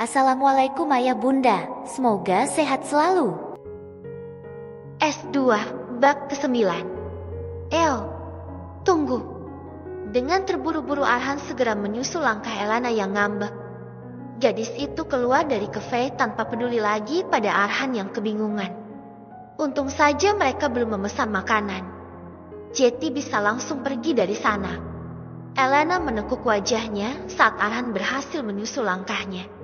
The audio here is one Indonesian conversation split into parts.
Assalamualaikum ayah bunda, semoga sehat selalu. S2, bab ke-9. El, tunggu. Dengan terburu-buru Arhan segera menyusul langkah Elana yang ngambek. Gadis itu keluar dari kafe tanpa peduli lagi pada Arhan yang kebingungan. Untung saja mereka belum memesan makanan. Jetty bisa langsung pergi dari sana. Elana menekuk wajahnya saat Arhan berhasil menyusul langkahnya.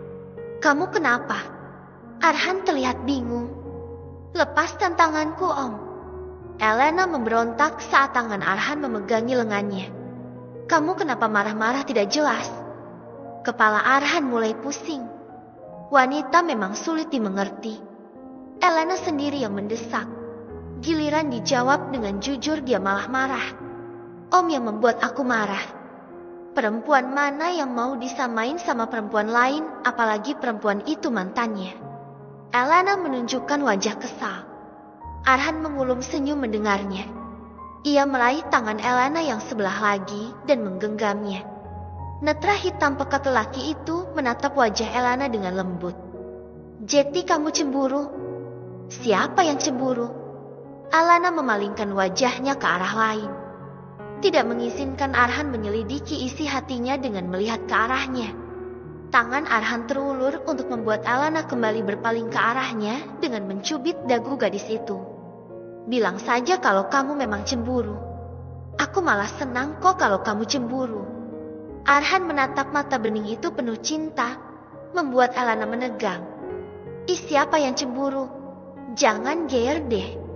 Kamu kenapa? Arhan terlihat bingung. Lepaskan tanganku, Om. Elana memberontak saat tangan Arhan memegangi lengannya. Kamu kenapa marah-marah tidak jelas? Kepala Arhan mulai pusing. Wanita memang sulit dimengerti. Elana sendiri yang mendesak. Giliran dijawab dengan jujur dia malah marah. Om yang membuat aku marah. Perempuan mana yang mau disamain sama perempuan lain, apalagi perempuan itu mantannya. Elana menunjukkan wajah kesal. Arhan mengulum senyum mendengarnya. Ia meraih tangan Elana yang sebelah lagi dan menggenggamnya. Netra hitam pekat lelaki itu menatap wajah Elana dengan lembut. Jetty, kamu cemburu? Siapa yang cemburu? Elana memalingkan wajahnya ke arah lain. Tidak mengizinkan Arhan menyelidiki isi hatinya dengan melihat ke arahnya. Tangan Arhan terulur untuk membuat Elana kembali berpaling ke arahnya dengan mencubit dagu gadis itu. Bilang saja kalau kamu memang cemburu. Aku malah senang kok kalau kamu cemburu. Arhan menatap mata bening itu penuh cinta, membuat Elana menegang. Ih, siapa yang cemburu? Jangan geer deh.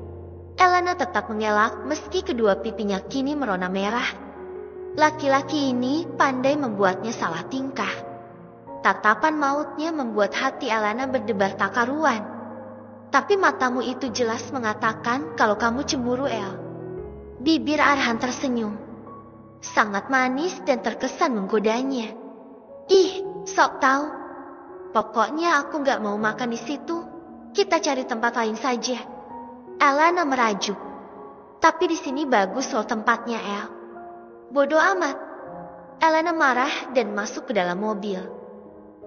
Elana tetap mengelak meski kedua pipinya kini merona merah. Laki-laki ini pandai membuatnya salah tingkah. Tatapan mautnya membuat hati Elana berdebar tak karuan. Tapi matamu itu jelas mengatakan kalau kamu cemburu, El. Bibir Arhan tersenyum. Sangat manis dan terkesan menggodanya. Ih, sok tahu. Pokoknya aku gak mau makan di situ. Kita cari tempat lain saja. Elana merajuk. Tapi di sini bagus loh tempatnya, El. Bodoh amat. Elana marah dan masuk ke dalam mobil.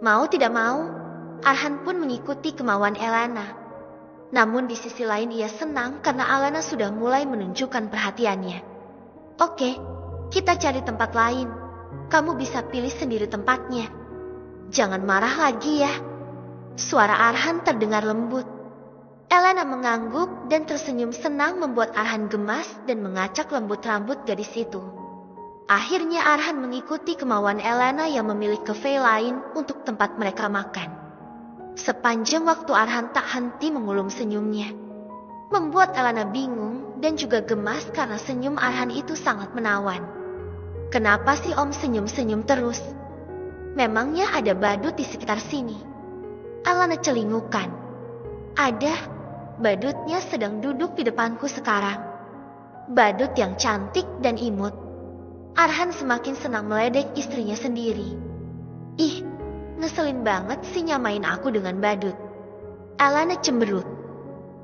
Mau tidak mau, Arhan pun mengikuti kemauan Elana. Namun di sisi lain ia senang karena Elana sudah mulai menunjukkan perhatiannya. Oke, kita cari tempat lain. Kamu bisa pilih sendiri tempatnya. Jangan marah lagi ya. Suara Arhan terdengar lembut. Elana mengangguk dan tersenyum senang membuat Arhan gemas dan mengacak lembut rambut gadis itu. Akhirnya Arhan mengikuti kemauan Elana yang memilih kafe lain untuk tempat mereka makan. Sepanjang waktu Arhan tak henti mengulum senyumnya. Membuat Elana bingung dan juga gemas karena senyum Arhan itu sangat menawan. Kenapa sih Om senyum-senyum terus? Memangnya ada badut di sekitar sini? Elana celingukan. Ada, badutnya sedang duduk di depanku sekarang. Badut yang cantik dan imut. Arhan semakin senang meledek istrinya sendiri. Ih, ngeselin banget sih nyamain aku dengan badut. Elana cemberut.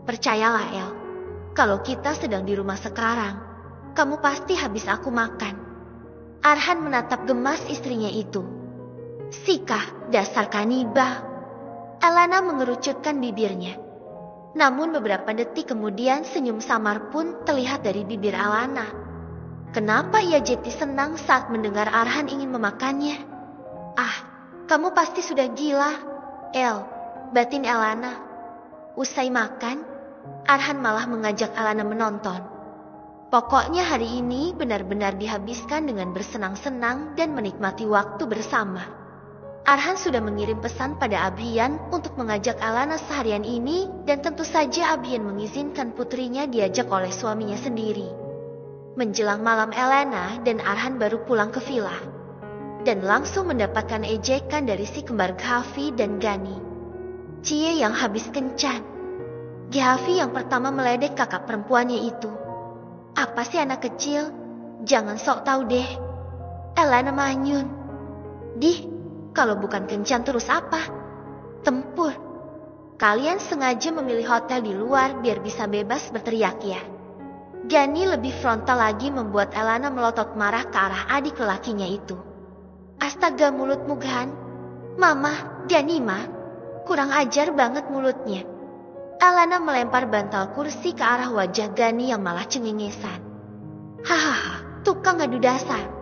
Percayalah El, kalau kita sedang di rumah sekarang, kamu pasti habis aku makan. Arhan menatap gemas istrinya itu. Sikah, dasar kanibal. Elana mengerucutkan bibirnya. Namun beberapa detik kemudian senyum samar pun terlihat dari bibir Elana. Kenapa ia Jetty senang saat mendengar Arhan ingin memakannya? Ah, kamu pasti sudah gila, El, batin Elana. Usai makan, Arhan malah mengajak Elana menonton. Pokoknya hari ini benar-benar dihabiskan dengan bersenang-senang dan menikmati waktu bersama. Arhan sudah mengirim pesan pada Abhian untuk mengajak Elana seharian ini dan tentu saja Abhian mengizinkan putrinya diajak oleh suaminya sendiri. Menjelang malam Elana dan Arhan baru pulang ke villa. Dan langsung mendapatkan ejekan dari si kembar Ghafi dan Gani. Cie yang habis kencan. Ghafi yang pertama meledek kakak perempuannya itu. Apa sih anak kecil? Jangan sok tahu deh. Elana manyun. Dih, kalau bukan kencan terus apa? Tempur. Kalian sengaja memilih hotel di luar biar bisa bebas berteriak ya. Gani lebih frontal lagi membuat Elana melotot marah ke arah adik lelakinya itu. Astaga mulutmu Gan, Mama, Danima, kurang ajar banget mulutnya. Elana melempar bantal kursi ke arah wajah Gani yang malah cengengesan. Hahaha, tukang adu dasar.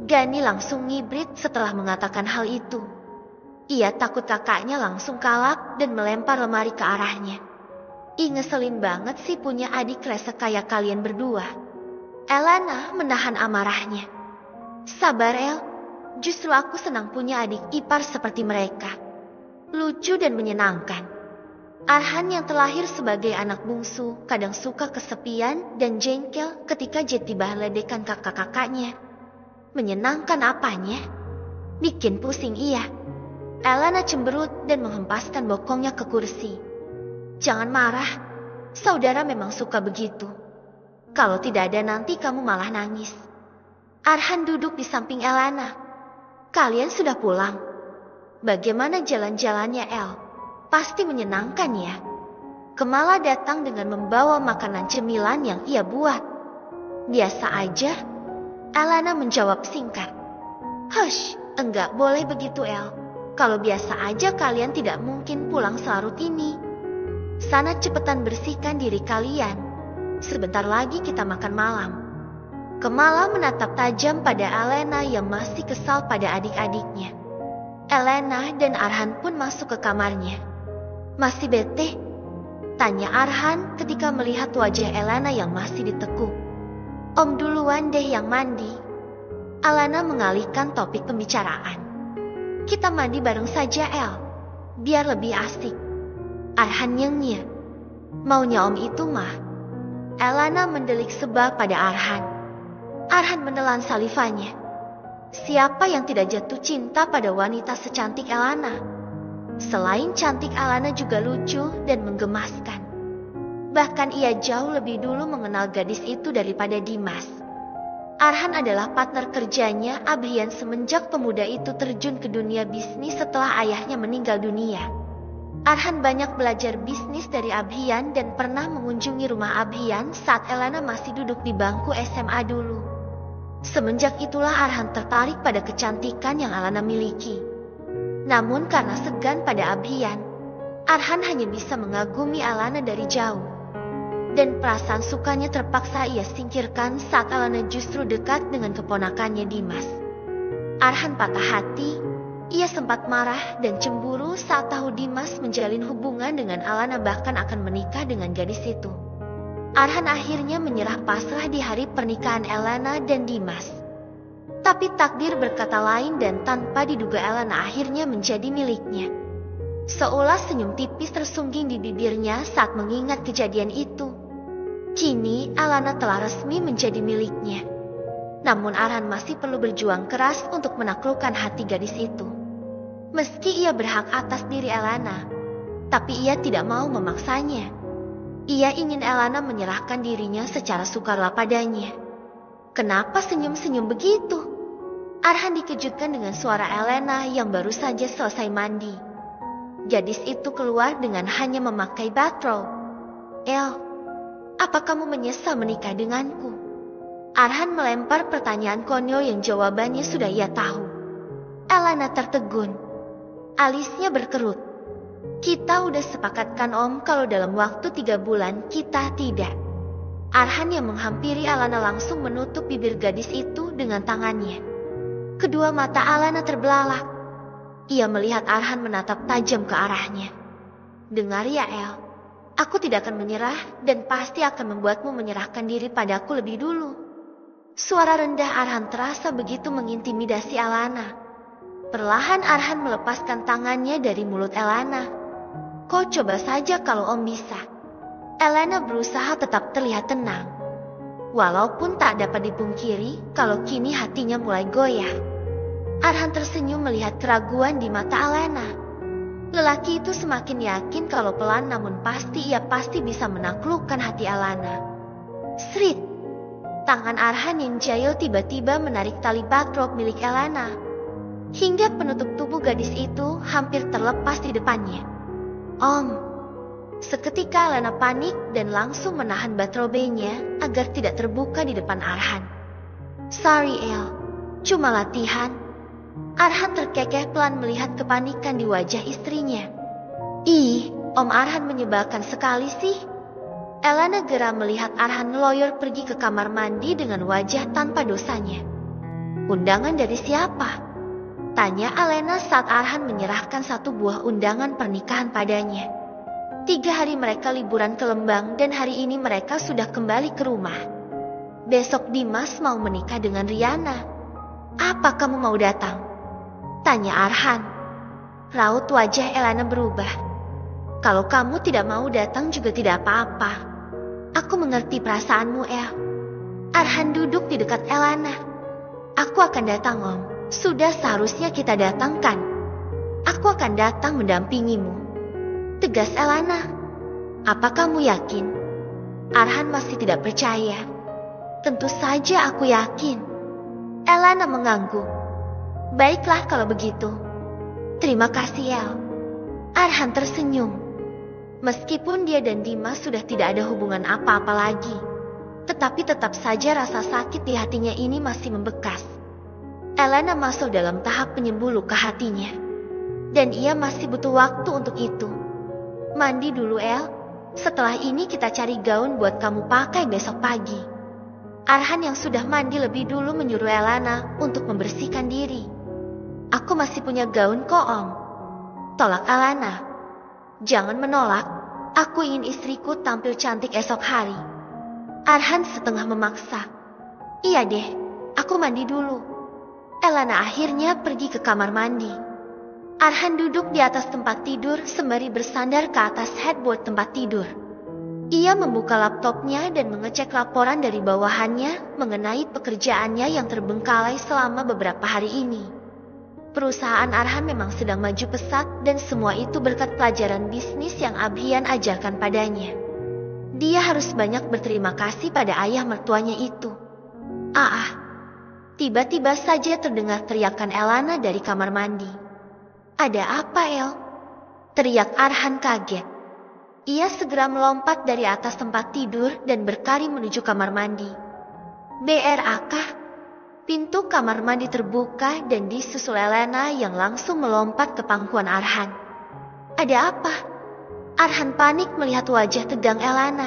Gani langsung ngibrit setelah mengatakan hal itu. Ia takut kakaknya langsung kalap dan melempar lemari ke arahnya. Ih, ngeselin banget sih punya adik rese kayak kalian berdua. Elana menahan amarahnya. Sabar El, justru aku senang punya adik ipar seperti mereka. Lucu dan menyenangkan. Arhan yang terlahir sebagai anak bungsu kadang suka kesepian dan jengkel ketika Jet dibahledekan kakak-kakaknya. Menyenangkan apanya? Bikin pusing iya. Elana cemberut dan menghempaskan bokongnya ke kursi. Jangan marah, saudara memang suka begitu. Kalau tidak ada nanti kamu malah nangis. Arhan duduk di samping Elana. Kalian sudah pulang? Bagaimana jalan-jalannya El? Pasti menyenangkan ya. Kemala datang dengan membawa makanan cemilan yang ia buat. Biasa aja. Elana menjawab singkat. Hush, enggak boleh begitu El. Kalau biasa aja kalian tidak mungkin pulang selarut ini. Sana cepetan bersihkan diri kalian. Sebentar lagi kita makan malam. Kemala menatap tajam pada Elena yang masih kesal pada adik-adiknya. Elena dan Arhan pun masuk ke kamarnya. Masih bete? Tanya Arhan ketika melihat wajah Elena yang masih ditekuk. Om duluan deh yang mandi. Elena mengalihkan topik pembicaraan. Kita mandi bareng saja El, biar lebih asik. Arhan nyengir. Maunya om itu mah. Elena mendelik sebal pada Arhan. Arhan menelan salivanya. Siapa yang tidak jatuh cinta pada wanita secantik Elena? Selain cantik, Elena juga lucu dan menggemaskan. Bahkan ia jauh lebih dulu mengenal gadis itu daripada Dimas. Arhan adalah partner kerjanya Abhian semenjak pemuda itu terjun ke dunia bisnis setelah ayahnya meninggal dunia. Arhan banyak belajar bisnis dari Abhian dan pernah mengunjungi rumah Abhian saat Elena masih duduk di bangku SMA dulu. Semenjak itulah Arhan tertarik pada kecantikan yang Elena miliki. Namun karena segan pada Abhian, Arhan hanya bisa mengagumi Elena dari jauh. Dan perasaan sukanya terpaksa ia singkirkan saat Elena justru dekat dengan keponakannya Dimas. Arhan patah hati, ia sempat marah dan cemburu saat tahu Dimas menjalin hubungan dengan Elena bahkan akan menikah dengan gadis itu. Arhan akhirnya menyerah pasrah di hari pernikahan Elena dan Dimas. Tapi takdir berkata lain dan tanpa diduga Elena akhirnya menjadi miliknya. Seolah senyum tipis tersungging di bibirnya saat mengingat kejadian itu. Kini Elena telah resmi menjadi miliknya. Namun Arhan masih perlu berjuang keras untuk menaklukkan hati gadis itu. Meski ia berhak atas diri Elena, tapi ia tidak mau memaksanya. Ia ingin Elena menyerahkan dirinya secara sukarela padanya. Kenapa senyum-senyum begitu? Arhan dikejutkan dengan suara Elena yang baru saja selesai mandi. Gadis itu keluar dengan hanya memakai bathrobe. El, apa kamu menyesal menikah denganku? Arhan melempar pertanyaan konyol yang jawabannya sudah ia tahu. Elena tertegun. Alisnya berkerut. Kita udah sepakatkan om kalau dalam waktu 3 bulan kita tidak. Arhan yang menghampiri Elena langsung menutup bibir gadis itu dengan tangannya. Kedua mata Elena terbelalak. Ia melihat Arhan menatap tajam ke arahnya. Dengar ya El, aku tidak akan menyerah dan pasti akan membuatmu menyerahkan diri padaku lebih dulu. Suara rendah Arhan terasa begitu mengintimidasi Elena. Perlahan Arhan melepaskan tangannya dari mulut Elena. Kau coba saja kalau om bisa. Elena berusaha tetap terlihat tenang. Walaupun tak dapat dipungkiri kalau kini hatinya mulai goyah. Arhan tersenyum melihat keraguan di mata Elena. Lelaki itu semakin yakin kalau pelan namun pasti ia pasti bisa menaklukkan hati Elena. Srit! Tangan Arhan yang jahil tiba-tiba menarik tali bathrobe milik Elena. Hingga penutup tubuh gadis itu hampir terlepas di depannya. Om! Seketika Elena panik dan langsung menahan bathrobe-nya agar tidak terbuka di depan Arhan. Sorry El, cuma latihan. Arhan terkekeh pelan melihat kepanikan di wajah istrinya. Ih, Om Arhan menyebalkan sekali sih. Elana geram melihat Arhan ngeloyor pergi ke kamar mandi dengan wajah tanpa dosanya. Undangan dari siapa? Tanya Alena saat Arhan menyerahkan satu buah undangan pernikahan padanya. 3 hari mereka liburan ke Lembang dan hari ini mereka sudah kembali ke rumah. Besok Dimas mau menikah dengan Riana. Apa kamu mau datang? Tanya Arhan. Raut wajah Elana berubah. Kalau kamu tidak mau datang juga tidak apa-apa. Aku mengerti perasaanmu, El. Arhan duduk di dekat Elana. Aku akan datang, Om. Sudah seharusnya kita datangkan. Aku akan datang mendampingimu. Tegas Elana. Apa kamu yakin? Arhan masih tidak percaya. Tentu saja aku yakin. Elana mengangguk. Baiklah kalau begitu. Terima kasih, El. Arhan tersenyum. Meskipun dia dan Dimas sudah tidak ada hubungan apa-apa lagi, tetapi tetap saja rasa sakit di hatinya ini masih membekas. Elana masuk dalam tahap penyembuh luka hatinya, dan ia masih butuh waktu untuk itu. Mandi dulu, El. Setelah ini kita cari gaun buat kamu pakai besok pagi. Arhan yang sudah mandi lebih dulu menyuruh Elana untuk membersihkan diri. Aku masih punya gaun kok, Om. Tolak Elana. Jangan menolak. Aku ingin istriku tampil cantik esok hari. Arhan setengah memaksa. Iya deh, aku mandi dulu. Elana akhirnya pergi ke kamar mandi. Arhan duduk di atas tempat tidur sembari bersandar ke atas headboard tempat tidur. Ia membuka laptopnya dan mengecek laporan dari bawahannya mengenai pekerjaannya yang terbengkalai selama beberapa hari ini. Perusahaan Arhan memang sedang maju pesat dan semua itu berkat pelajaran bisnis yang Abhian ajarkan padanya. Dia harus banyak berterima kasih pada ayah mertuanya itu. Tiba-tiba saja terdengar teriakan Elana dari kamar mandi. Ada apa, El? Teriak Arhan kaget. Ia segera melompat dari atas tempat tidur dan berlari menuju kamar mandi. BRAK? Pintu kamar mandi terbuka dan disusul Elena yang langsung melompat ke pangkuan Arhan. Ada apa? Arhan panik melihat wajah tegang Elana.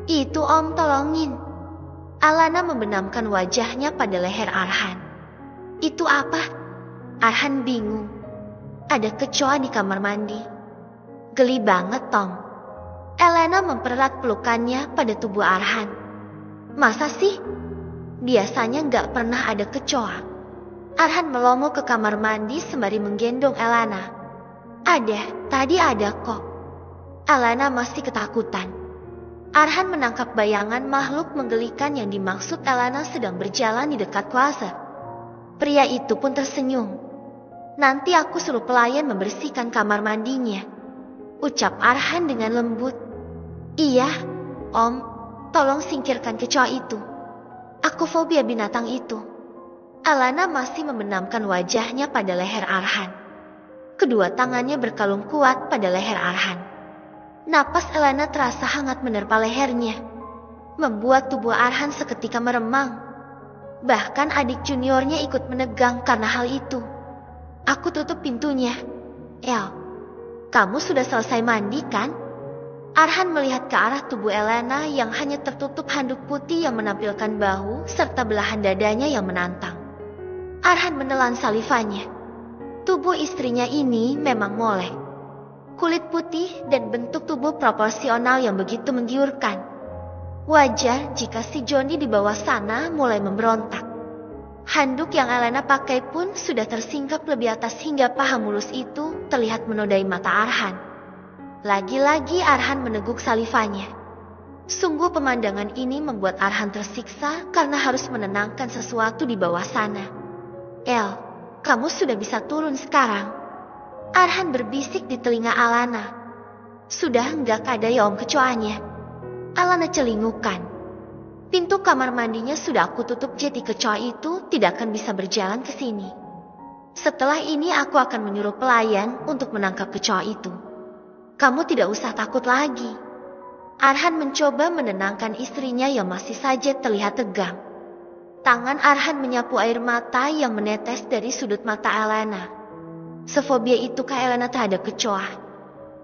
Itu Om, tolongin. Elena membenamkan wajahnya pada leher Arhan. Itu apa? Arhan bingung. Ada kecoa di kamar mandi. Geli banget, Tom. Elena mempererat pelukannya pada tubuh Arhan. Masa sih? Biasanya nggak pernah ada kecoa. Arhan melongo ke kamar mandi sembari menggendong Elana. Tadi ada kok. Elana masih ketakutan. Arhan menangkap bayangan makhluk menggelikan yang dimaksud Elana sedang berjalan di dekat kloset. Pria itu pun tersenyum. Nanti aku suruh pelayan membersihkan kamar mandinya. Ucap Arhan dengan lembut. Iya, Om, tolong singkirkan kecoa itu. Aku fobia binatang itu. Elana masih membenamkan wajahnya pada leher Arhan. Kedua tangannya berkalung kuat pada leher Arhan. Napas Elana terasa hangat menerpa lehernya, membuat tubuh Arhan seketika meremang. Bahkan adik juniornya ikut menegang karena hal itu. Aku tutup pintunya. El, kamu sudah selesai mandi kan? Arhan melihat ke arah tubuh Elena yang hanya tertutup handuk putih yang menampilkan bahu serta belahan dadanya yang menantang. Arhan menelan salivanya. Tubuh istrinya ini memang molek. Kulit putih dan bentuk tubuh proporsional yang begitu menggiurkan. Wajar jika si Johnny di bawah sana mulai memberontak. Handuk yang Elena pakai pun sudah tersingkap lebih atas hingga paha mulus itu terlihat menodai mata Arhan. Lagi-lagi Arhan meneguk salivanya. Sungguh pemandangan ini membuat Arhan tersiksa karena harus menenangkan sesuatu di bawah sana. El, kamu sudah bisa turun sekarang. Arhan berbisik di telinga Alana. Sudah enggak ada ya Om kecoanya. Alana celingukan. Pintu kamar mandinya sudah aku tutup jadi kecoa itu tidak akan bisa berjalan ke sini. Setelah ini aku akan menyuruh pelayan untuk menangkap kecoa itu. Kamu tidak usah takut lagi. Arhan mencoba menenangkan istrinya yang masih saja terlihat tegang. Tangan Arhan menyapu air mata yang menetes dari sudut mata Elena. Sefobia itukah Elena terhadap kecoa?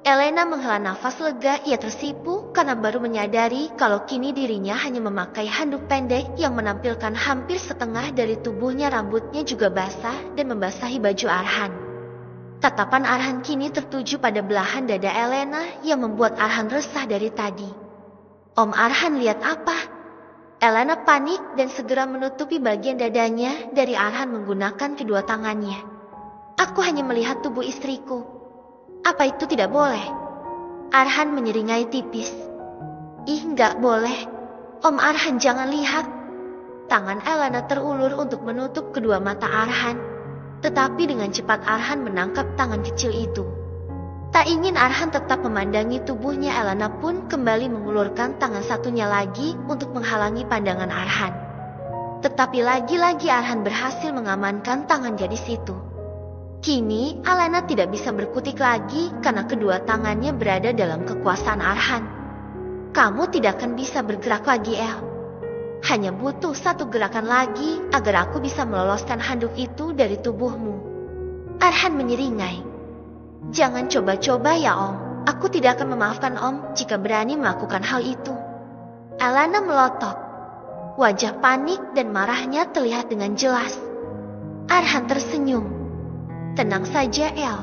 Elena menghela nafas lega, ia tersipu karena baru menyadari kalau kini dirinya hanya memakai handuk pendek yang menampilkan hampir setengah dari tubuhnya. Rambutnya juga basah dan membasahi baju Arhan. Tatapan Arhan kini tertuju pada belahan dada Elena yang membuat Arhan resah dari tadi. Om Arhan, lihat apa? Elena panik dan segera menutupi bagian dadanya dari Arhan menggunakan kedua tangannya. Aku hanya melihat tubuh istriku. Apa itu tidak boleh? Arhan menyeringai tipis. Ih, nggak boleh. Om Arhan, jangan lihat. Tangan Elena terulur untuk menutup kedua mata Arhan. Tetapi dengan cepat Arhan menangkap tangan kecil itu. Tak ingin Arhan tetap memandangi tubuhnya, Elena pun kembali mengulurkan tangan satunya lagi untuk menghalangi pandangan Arhan. Tetapi lagi-lagi Arhan berhasil mengamankan tangan gadis itu. Kini, Elena tidak bisa berkutik lagi karena kedua tangannya berada dalam kekuasaan Arhan. Kamu tidak akan bisa bergerak lagi, El. Hanya butuh satu gerakan lagi agar aku bisa meloloskan handuk itu dari tubuhmu. Arhan menyeringai. Jangan coba-coba ya, Om. Aku tidak akan memaafkan Om jika berani melakukan hal itu. Elena melotot. Wajah panik dan marahnya terlihat dengan jelas. Arhan tersenyum. Tenang saja, El.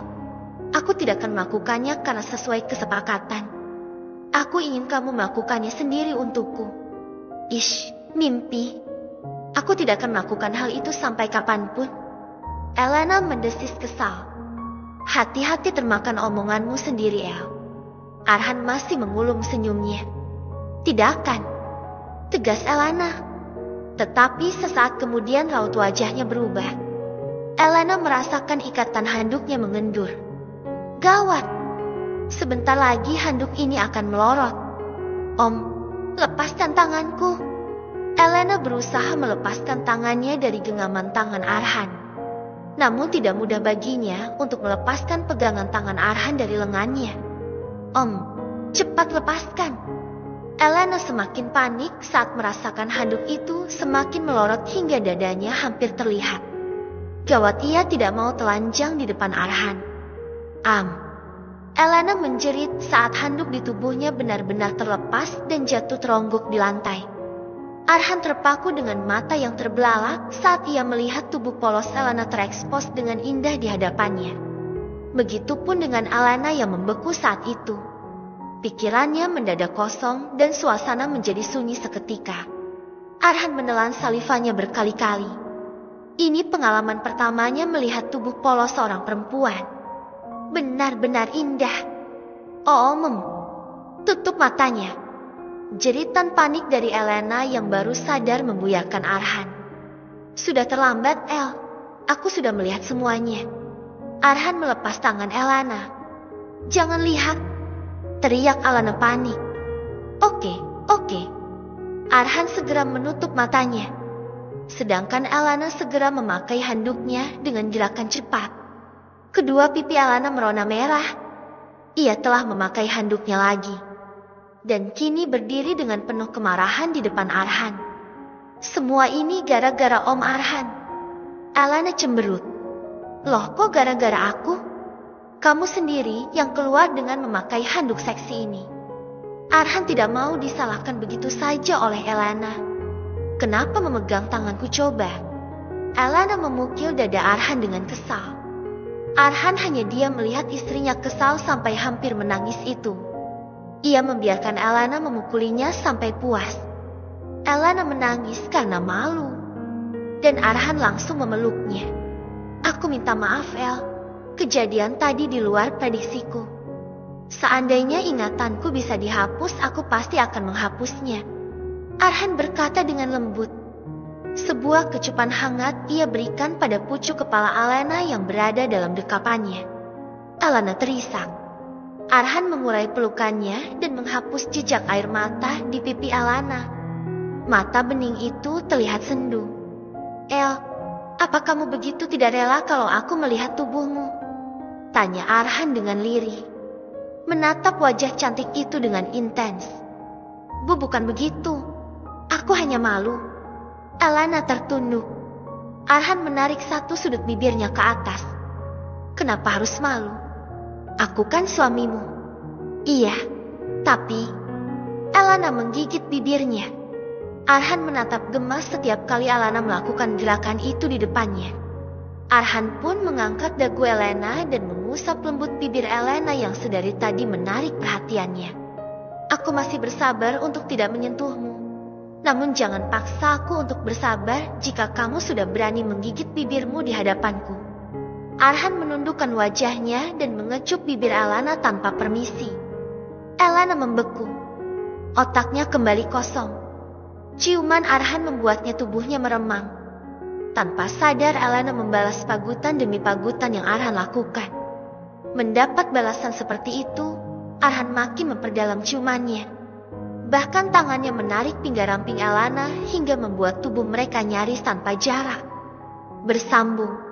Aku tidak akan melakukannya karena sesuai kesepakatan. Aku ingin kamu melakukannya sendiri untukku. Ish, mimpi. Aku tidak akan melakukan hal itu sampai kapanpun. Elena mendesis kesal. Hati-hati termakan omonganmu sendiri, El. Arhan masih mengulum senyumnya. Tidak akan. Tegas Elena. Tetapi sesaat kemudian raut wajahnya berubah. Elena merasakan ikatan handuknya mengendur. Gawat. Sebentar lagi handuk ini akan melorot. Om, lepaskan tanganku. Elena berusaha melepaskan tangannya dari genggaman tangan Arhan. Namun tidak mudah baginya untuk melepaskan pegangan tangan Arhan dari lengannya. Om, cepat lepaskan. Elena semakin panik saat merasakan handuk itu semakin melorot hingga dadanya hampir terlihat. Gawat, ia tidak mau telanjang di depan Arhan. Elena menjerit saat handuk di tubuhnya benar-benar terlepas dan jatuh teronggok di lantai. Arhan terpaku dengan mata yang terbelalak saat ia melihat tubuh polos Elena terekspos dengan indah di hadapannya. Begitupun dengan Elena yang membeku saat itu. Pikirannya mendadak kosong dan suasana menjadi sunyi seketika. Arhan menelan salivanya berkali-kali. Ini pengalaman pertamanya melihat tubuh polos seorang perempuan. Benar-benar indah. Tutup matanya. Jeritan panik dari Elena yang baru sadar membuyarkan Arhan. Sudah terlambat, El. Aku sudah melihat semuanya. Arhan melepas tangan Elena. Jangan lihat. Teriak Elena panik. Oke. Arhan segera menutup matanya. Sedangkan Elena segera memakai handuknya dengan gerakan cepat. Kedua pipi Elena merona merah. Ia telah memakai handuknya lagi. Dan kini berdiri dengan penuh kemarahan di depan Arhan. Semua ini gara-gara Om Arhan. Elena cemberut. Loh, kok gara-gara aku? Kamu sendiri yang keluar dengan memakai handuk seksi ini. Arhan tidak mau disalahkan begitu saja oleh Elena. Kenapa memegang tanganku coba? Elena memukul dada Arhan dengan kesal. Arhan hanya diam melihat istrinya kesal sampai hampir menangis itu. Ia membiarkan Elena memukulinya sampai puas. Elena menangis karena malu. Dan Arhan langsung memeluknya. Aku minta maaf, El. Kejadian tadi di luar prediksiku. Seandainya ingatanku bisa dihapus, aku pasti akan menghapusnya. Arhan berkata dengan lembut. Sebuah kecupan hangat ia berikan pada pucuk kepala Elena yang berada dalam dekapannya. Elena terisak. Arhan mengurai pelukannya dan menghapus jejak air mata di pipi Elena. Mata bening itu terlihat sendu. El, apa kamu begitu tidak rela kalau aku melihat tubuhmu? Tanya Arhan dengan lirih. Menatap wajah cantik itu dengan intens. Bu, bukan begitu. Aku hanya malu. Elena tertunduk. Arhan menarik satu sudut bibirnya ke atas. Kenapa harus malu? Aku kan suamimu. Iya, tapi... Elena menggigit bibirnya. Arhan menatap gemas setiap kali Elena melakukan gerakan itu di depannya. Arhan pun mengangkat dagu Elena dan mengusap lembut bibir Elena yang sedari tadi menarik perhatiannya. Aku masih bersabar untuk tidak menyentuhmu. Namun jangan paksa aku untuk bersabar jika kamu sudah berani menggigit bibirmu di hadapanku. Arhan menundukkan wajahnya dan mengecup bibir Elena tanpa permisi. Elena membeku. Otaknya kembali kosong. Ciuman Arhan membuatnya tubuhnya meremang. Tanpa sadar Elena membalas pagutan demi pagutan yang Arhan lakukan. Mendapat balasan seperti itu, Arhan makin memperdalam ciumannya. Bahkan tangannya menarik pinggang ramping Elena hingga membuat tubuh mereka nyaris tanpa jarak. Bersambung.